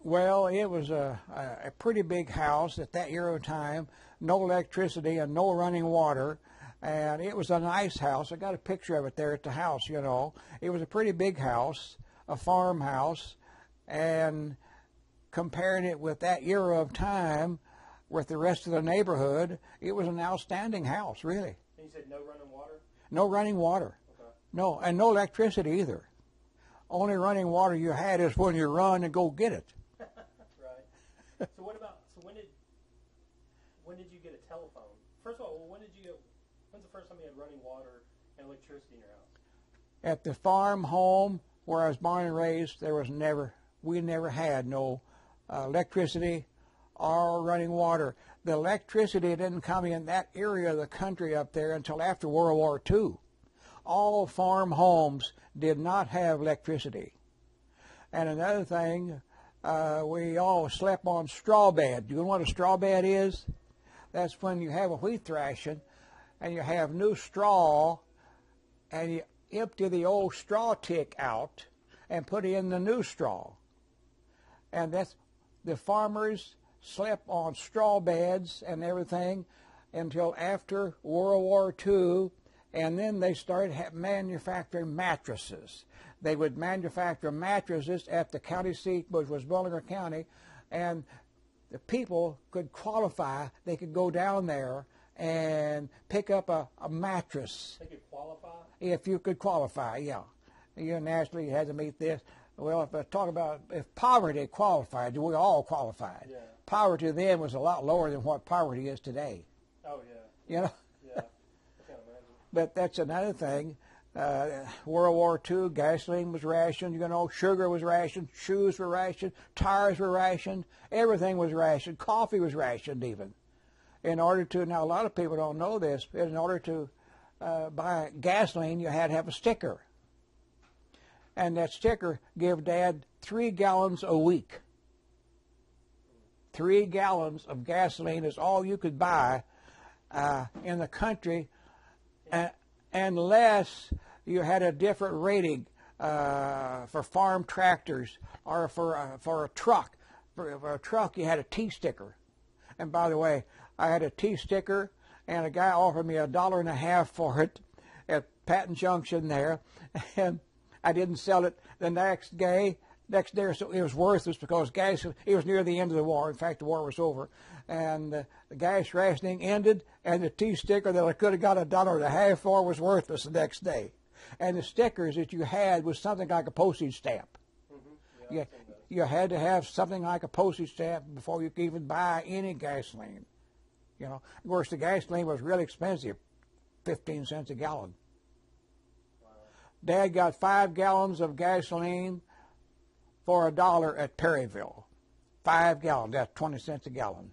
Well, it was a pretty big house at that era of time, no electricity and no running water, and it was a nice house. I got a picture of it there at the house, you know. It was a pretty big house, a farmhouse, and comparing it with that era of time with the rest of the neighborhood, it was an outstanding house, really. And you said no running water? No running water. Okay. No, and no electricity either. Only running water you had is when you run and go get it. Right. So when did you get a telephone? First of all, when's the first time you had running water and electricity in your house? At the farm home where I was born and raised, we never had no electricity or running water. The electricity didn't come in that area of the country up there until after World War II. All farm homes did not have electricity. And another thing, we all slept on straw bed. Do you know what a straw bed is? That's when you have a wheat thrashing and you have new straw and you empty the old straw tick out and put in the new straw. And that's the farmers slept on straw beds and everything until after World War II, and then they started manufacturing mattresses. They would manufacture mattresses at the county seat, which was Bolivar County, and the people could qualify. They could go down there and pick up a mattress. They could qualify? If you could qualify, yeah. You naturally had to meet this. Well, if I talk about if poverty qualified, we all qualified. Yeah. Poverty then was a lot lower than what poverty is today. Oh, yeah. You know? Yeah. I can't imagine. But that's another thing. World War II, gasoline was rationed, you know, sugar was rationed, shoes were rationed, tires were rationed, everything was rationed, coffee was rationed even. In order to, now a lot of people don't know this, but in order to buy gasoline, you had to have a sticker. And that sticker gave Dad 3 gallons a week. 3 gallons of gasoline is all you could buy in the country, unless you had a different rating for farm tractors or for a truck. For a truck, you had a T sticker. And by the way, I had a T sticker, and a guy offered me $1.50 for it at Patton Junction there, and I didn't sell it the next day. So it was worthless because gas. It was near the end of the war. In fact, the war was over, and the gas rationing ended. And the T sticker that I could have got $1.50 for was worthless the next day. And the stickers that you had was something like a postage stamp. Mm-hmm. Yeah, you had to have something like a postage stamp before you could even buy any gasoline. You know, of course, the gasoline was really expensive, 15 cents a gallon. Wow. Dad got 5 gallons of gasoline for $1 at Perryville. 5 gallons, that's 20 cents a gallon.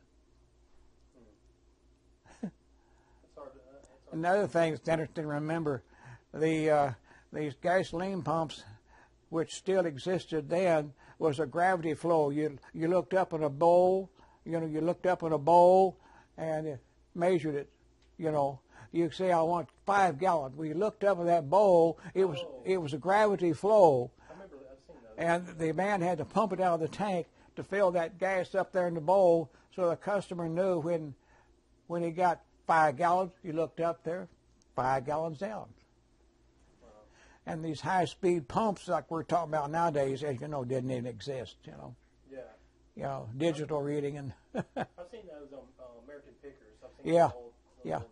That's hard to Another thing that's interesting to remember, these gasoline pumps, which still existed then, was a gravity flow. You looked up in a bowl, you looked up in a bowl and it measured it, You say, I want 5 gallons. Well, you looked up in that bowl, it was a gravity flow. I remember that. I've seen those. And the man had to pump it out of the tank to fill that gas up there in the bowl, so the customer knew when he got 5 gallons, he looked up there, 5 gallons down. Wow. And these high-speed pumps like we're talking about nowadays, as you know, didn't even exist, Yeah. Digital reading and I've seen those on American Pickers. I've seen Yeah. the old Yeah. gas